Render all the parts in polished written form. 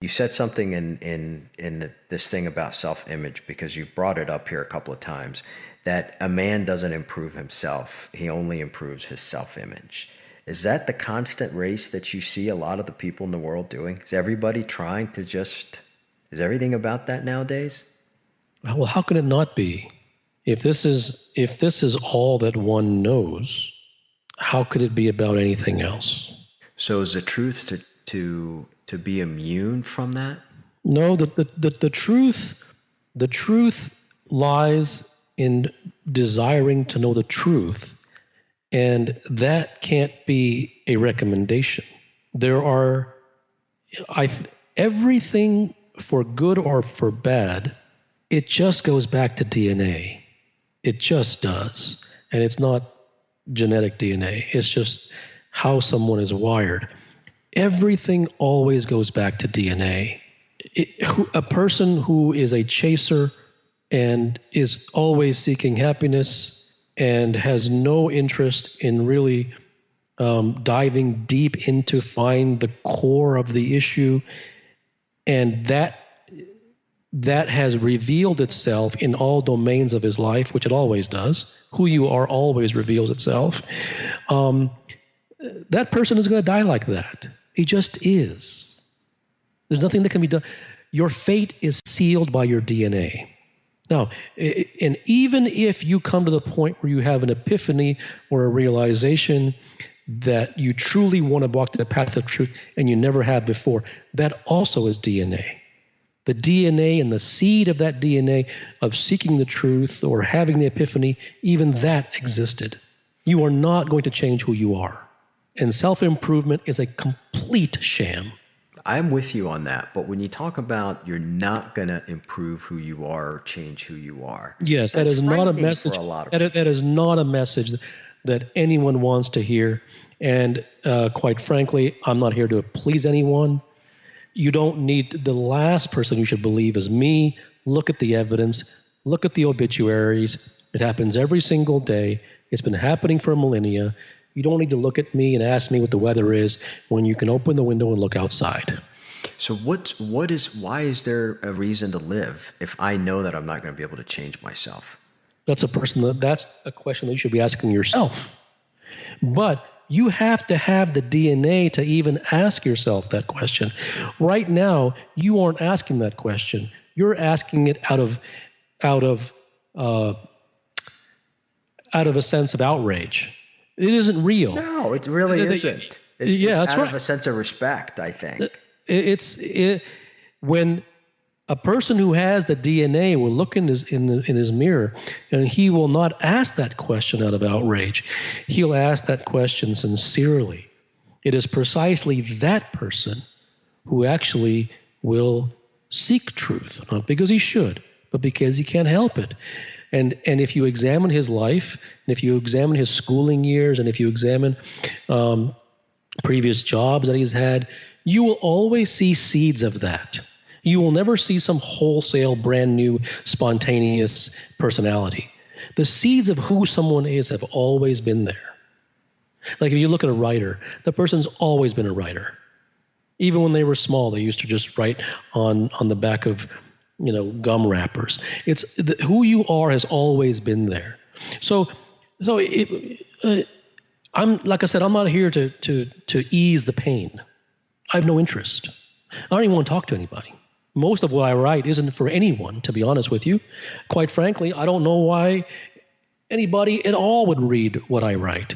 You said something in this thing about self-image, because you've brought it up here a couple of times, that a man doesn't improve himself. He only improves his self-image. Is that the constant race that you see a lot of the people in the world doing? Is everybody trying to is everything about that nowadays? Well, how can it not be? If this is all that one knows, how could it be about anything else? So is the truth to be immune from that? No, the truth lies in desiring to know the truth, and that can't be a recommendation. There are, everything for good or for bad, it just goes back to DNA. It just does, and it's not genetic DNA. It's just how someone is wired. Everything always goes back to DNA. A person who is a chaser and is always seeking happiness and has no interest in really diving deep into find the core of the issue, and that has revealed itself in all domains of his life, which it always does. Who you are always reveals itself. That person is going to die like that. He just is. There's nothing that can be done. Your fate is sealed by your DNA. Now, and even if you come to the point where you have an epiphany or a realization that you truly want to walk the path of truth and you never have before, that also is DNA. The DNA and the seed of that DNA of seeking the truth or having the epiphany, even that existed. You are not going to change who you are. And self-improvement is a complete sham. I'm with you on that. But when you talk about you're not going to improve who you are or change who you are. Yes, that is not a message. That is not a message that anyone wants to hear. And quite frankly, I'm not here to please anyone. You don't need, the last person you should believe is me. Look at the evidence. Look at the obituaries. It happens every single day. It's been happening for millennia. You don't need to look at me and ask me what the weather is when you can open the window and look outside. So why is there a reason to live if I know that I'm not going to be able to change myself? That's a question that you should be asking yourself. But you have to have the DNA to even ask yourself that question. Right now, you aren't asking that question. You're asking it out of a sense of outrage. It isn't real. No, it really isn't. It's out of a sense of respect, I think. When a person who has the DNA will look in his mirror, and he will not ask that question out of outrage. He'll ask that question sincerely. It is precisely that person who actually will seek truth, not because he should, but because he can't help it. And if you examine his life, and if you examine his schooling years, and if you examine previous jobs that he's had, you will always see seeds of that. You will never see some wholesale, brand new, spontaneous personality. The seeds of who someone is have always been there. Like if you look at a writer, the person's always been a writer. Even when they were small, they used to just write on the back of gum wrappers. Who you are has always been there. I'm like I said, I'm not here to ease the pain. I have no interest. I don't even want to talk to anybody. Most of what I write isn't for anyone, to be honest with you. Quite frankly, I don't know why anybody at all would read what I write.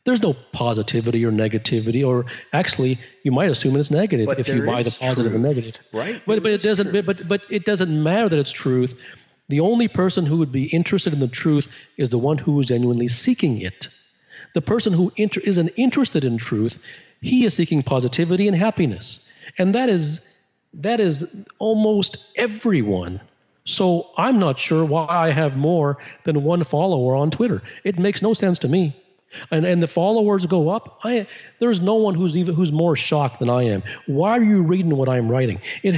There's no positivity or negativity, or actually, you might assume it's negative if you buy the positive and negative. Right? But it doesn't. But it doesn't matter that it's truth. The only person who would be interested in the truth is the one who is genuinely seeking it. The person who isn't interested in truth, he is seeking positivity and happiness, and that is almost everyone. So I'm not sure why I have more than one follower on Twitter. It makes no sense to me. And the followers go up. There's no one who's more shocked than I am. Why are you reading what I'm writing? It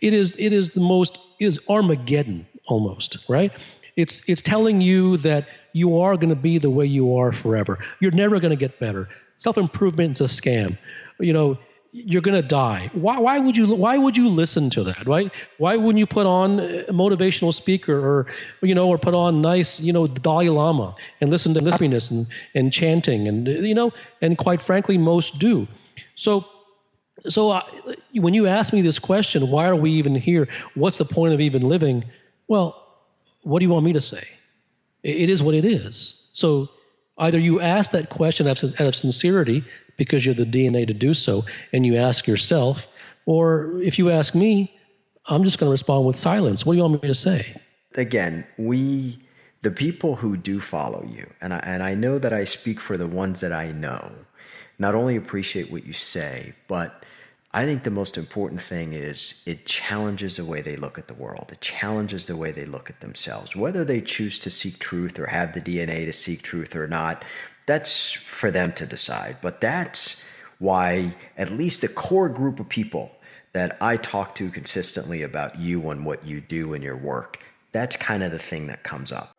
is Armageddon almost, right? It's telling you that you are going to be the way you are forever. You're never going to get better. Self-improvement is a scam. you're going to die. Why would you listen to that? Right? Why wouldn't you put on a motivational speaker or put on nice, Dalai Lama and listen to happiness and chanting and quite frankly, most do. So, when you ask me this question, why are we even here? What's the point of even living? Well, what do you want me to say? It is what it is. So either you ask that question out of sincerity because you're the DNA to do so, and you ask yourself, or if you ask me, I'm just going to respond with silence. What do you want me to say? Again, the people who do follow you, and I know that I speak for the ones that I know, not only appreciate what you say, but I think the most important thing is it challenges the way they look at the world. It challenges the way they look at themselves. Whether they choose to seek truth or have the DNA to seek truth or not, that's for them to decide. But that's why at least the core group of people that I talk to consistently about you and what you do in your work, that's kind of the thing that comes up.